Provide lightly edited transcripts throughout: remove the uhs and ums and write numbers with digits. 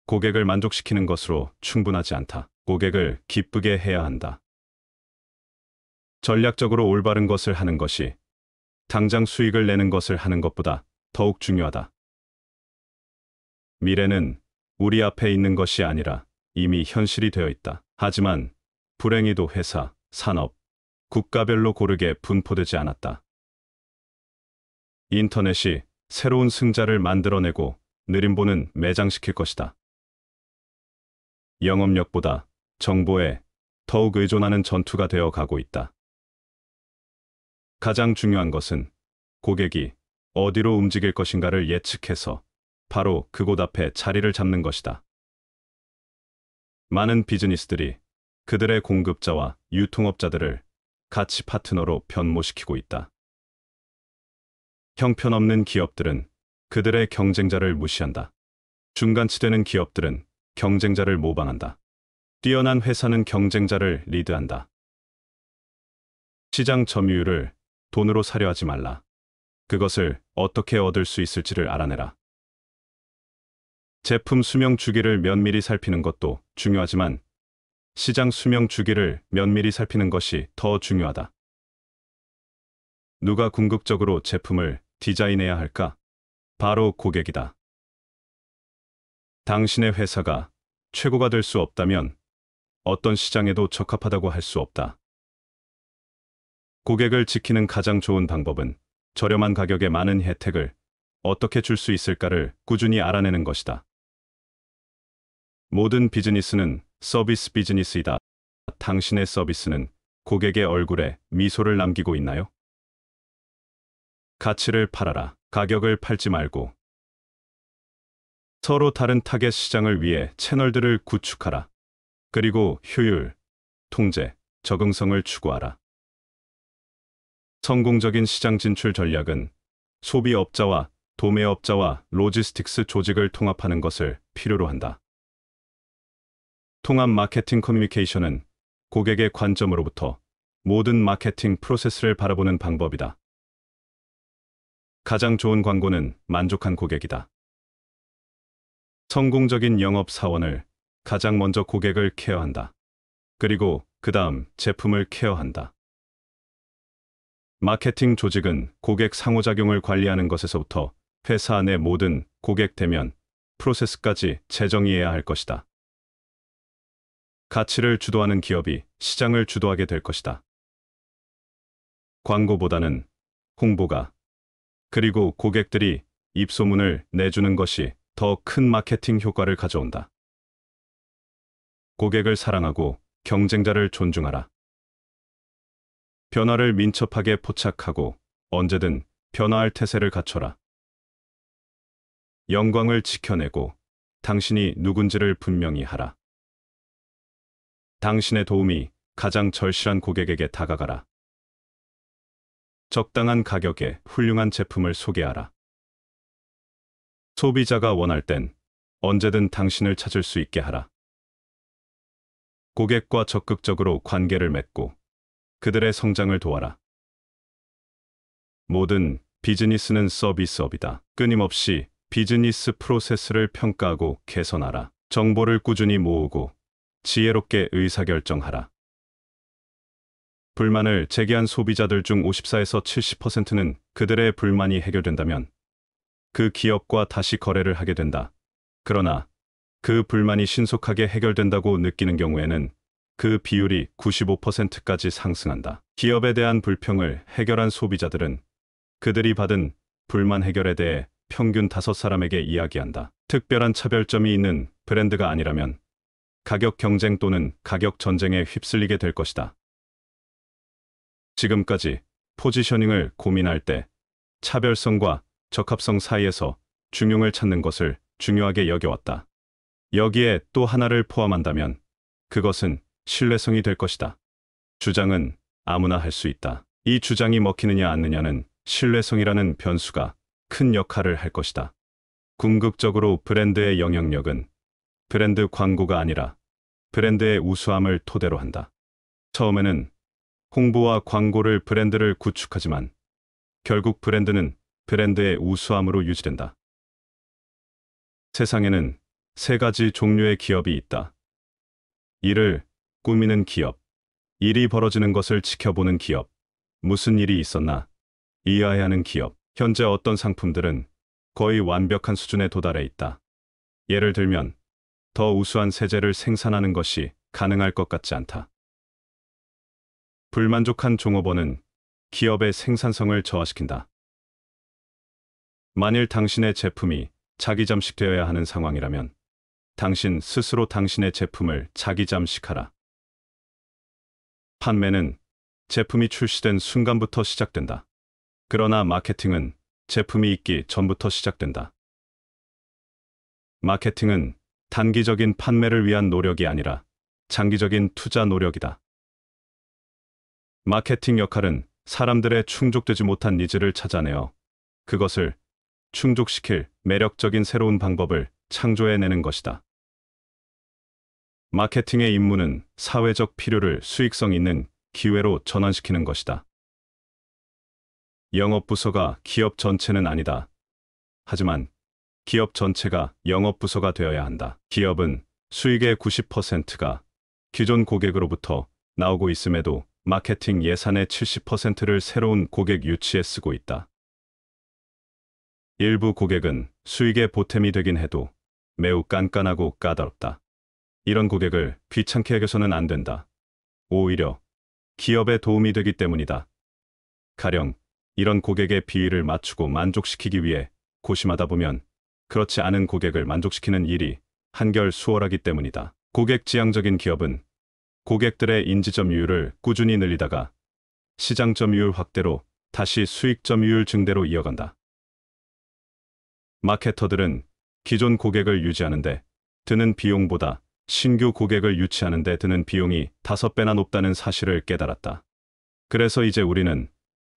고객을 만족시키는 것으로 충분하지 않다. 고객을 기쁘게 해야 한다. 전략적으로 올바른 것을 하는 것이 당장 수익을 내는 것을 하는 것보다 더욱 중요하다. 미래는 우리 앞에 있는 것이 아니라 이미 현실이 되어 있다. 하지만 불행히도 회사, 산업, 국가별로 고르게 분포되지 않았다. 인터넷이 새로운 승자를 만들어내고 느림보는 매장시킬 것이다. 영업력보다 정보에 더욱 의존하는 전투가 되어 가고 있다. 가장 중요한 것은 고객이 어디로 움직일 것인가를 예측해서 바로 그곳 앞에 자리를 잡는 것이다. 많은 비즈니스들이 그들의 공급자와 유통업자들을 가치 파트너로 변모시키고 있다. 형편없는 기업들은 그들의 경쟁자를 무시한다. 중간치되는 기업들은 경쟁자를 모방한다. 뛰어난 회사는 경쟁자를 리드한다. 시장 점유율을 돈으로 사려 하지 말라. 그것을 어떻게 얻을 수 있을지를 알아내라. 제품 수명 주기를 면밀히 살피는 것도 중요하지만 시장 수명 주기를 면밀히 살피는 것이 더 중요하다. 누가 궁극적으로 제품을 디자인해야 할까? 바로 고객이다. 당신의 회사가 최고가 될 수 없다면 어떤 시장에도 적합하다고 할 수 없다. 고객을 지키는 가장 좋은 방법은 저렴한 가격에 많은 혜택을 어떻게 줄 수 있을까를 꾸준히 알아내는 것이다. 모든 비즈니스는 서비스 비즈니스이다. 당신의 서비스는 고객의 얼굴에 미소를 남기고 있나요? 가치를 팔아라. 가격을 팔지 말고. 서로 다른 타겟 시장을 위해 채널들을 구축하라. 그리고 효율, 통제, 적응성을 추구하라. 성공적인 시장 진출 전략은 소비업자와 도매업자와 로지스틱스 조직을 통합하는 것을 필요로 한다. 통합 마케팅 커뮤니케이션은 고객의 관점으로부터 모든 마케팅 프로세스를 바라보는 방법이다. 가장 좋은 광고는 만족한 고객이다. 성공적인 영업 사원을 가장 먼저 고객을 케어한다. 그리고 그 다음 제품을 케어한다. 마케팅 조직은 고객 상호작용을 관리하는 것에서부터 회사 내 모든 고객 대면 프로세스까지 재정의해야 할 것이다. 가치를 주도하는 기업이 시장을 주도하게 될 것이다. 광고보다는 홍보가, 그리고 고객들이 입소문을 내주는 것이 더 큰 마케팅 효과를 가져온다. 고객을 사랑하고 경쟁자를 존중하라. 변화를 민첩하게 포착하고 언제든 변화할 태세를 갖춰라. 영광을 지켜내고 당신이 누군지를 분명히 하라. 당신의 도움이 가장 절실한 고객에게 다가가라. 적당한 가격에 훌륭한 제품을 소개하라. 소비자가 원할 땐 언제든 당신을 찾을 수 있게 하라. 고객과 적극적으로 관계를 맺고 그들의 성장을 도와라. 모든 비즈니스는 서비스업이다. 끊임없이 비즈니스 프로세스를 평가하고 개선하라. 정보를 꾸준히 모으고 지혜롭게 의사결정하라. 불만을 제기한 소비자들 중 54에서 70%는 그들의 불만이 해결된다면 그 기업과 다시 거래를 하게 된다. 그러나 그 불만이 신속하게 해결된다고 느끼는 경우에는 그 비율이 95%까지 상승한다. 기업에 대한 불평을 해결한 소비자들은 그들이 받은 불만 해결에 대해 평균 5사람에게 이야기한다. 특별한 차별점이 있는 브랜드가 아니라면 가격 경쟁 또는 가격 전쟁에 휩쓸리게 될 것이다. 지금까지 포지셔닝을 고민할 때 차별성과 적합성 사이에서 중용을 찾는 것을 중요하게 여겨왔다. 여기에 또 하나를 포함한다면 그것은 신뢰성이 될 것이다. 주장은 아무나 할 수 있다. 이 주장이 먹히느냐 않느냐는 신뢰성이라는 변수가 큰 역할을 할 것이다. 궁극적으로 브랜드의 영향력은 브랜드 광고가 아니라 브랜드의 우수함을 토대로 한다. 처음에는 홍보와 광고를 브랜드를 구축하지만 결국 브랜드는 브랜드의 우수함으로 유지된다. 세상에는 세 가지 종류의 기업이 있다. 일을 꾸미는 기업, 일이 벌어지는 것을 지켜보는 기업, 무슨 일이 있었나 이해하는 기업. 현재 어떤 상품들은 거의 완벽한 수준에 도달해 있다. 예를 들면 더 우수한 세제를 생산하는 것이 가능할 것 같지 않다. 불만족한 종업원은 기업의 생산성을 저하시킨다. 만일 당신의 제품이 자기 잠식되어야 하는 상황이라면 당신 스스로 당신의 제품을 자기 잠식하라. 판매는 제품이 출시된 순간부터 시작된다. 그러나 마케팅은 제품이 있기 전부터 시작된다. 마케팅은 단기적인 판매를 위한 노력이 아니라 장기적인 투자 노력이다. 마케팅 역할은 사람들의 충족되지 못한 니즈를 찾아내어 그것을 충족시킬 매력적인 새로운 방법을 창조해내는 것이다. 마케팅의 임무는 사회적 필요를 수익성 있는 기회로 전환시키는 것이다. 영업부서가 기업 전체는 아니다. 하지만 기업 전체가 영업부서가 되어야 한다. 기업은 수익의 90%가 기존 고객으로부터 나오고 있음에도 마케팅 예산의 70%를 새로운 고객 유치에 쓰고 있다. 일부 고객은 수익의 보탬이 되긴 해도 매우 깐깐하고 까다롭다. 이런 고객을 귀찮게 여겨서는 안 된다. 오히려 기업에 도움이 되기 때문이다. 가령 이런 고객의 비위를 맞추고 만족시키기 위해 고심하다 보면 그렇지 않은 고객을 만족시키는 일이 한결 수월하기 때문이다. 고객 지향적인 기업은 고객들의 인지 점유율을 꾸준히 늘리다가 시장 점유율 확대로 다시 수익 점유율 증대로 이어간다. 마케터들은 기존 고객을 유지하는데 드는 비용보다 신규 고객을 유치하는 데 드는 비용이 5배나 높다는 사실을 깨달았다. 그래서 이제 우리는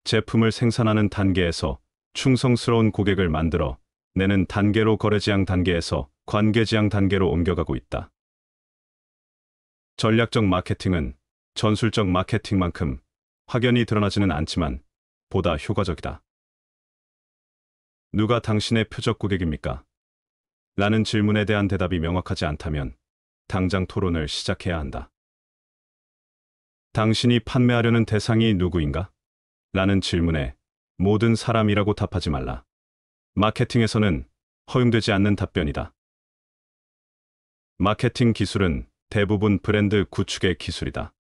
제품을 생산하는 단계에서 충성스러운 고객을 만들어 내는 단계로 거래 지향 단계에서 관계 지향 단계로 옮겨가고 있다. 전략적 마케팅은 전술적 마케팅만큼 확연히 드러나지는 않지만 보다 효과적이다. 누가 당신의 표적 고객입니까? 라는 질문에 대한 대답이 명확하지 않다면 당장 토론을 시작해야 한다. 당신이 판매하려는 대상이 누구인가? 라는 질문에 모든 사람이라고 답하지 말라. 마케팅에서는 허용되지 않는 답변이다. 마케팅 기술은 대부분 브랜드 구축의 기술이다.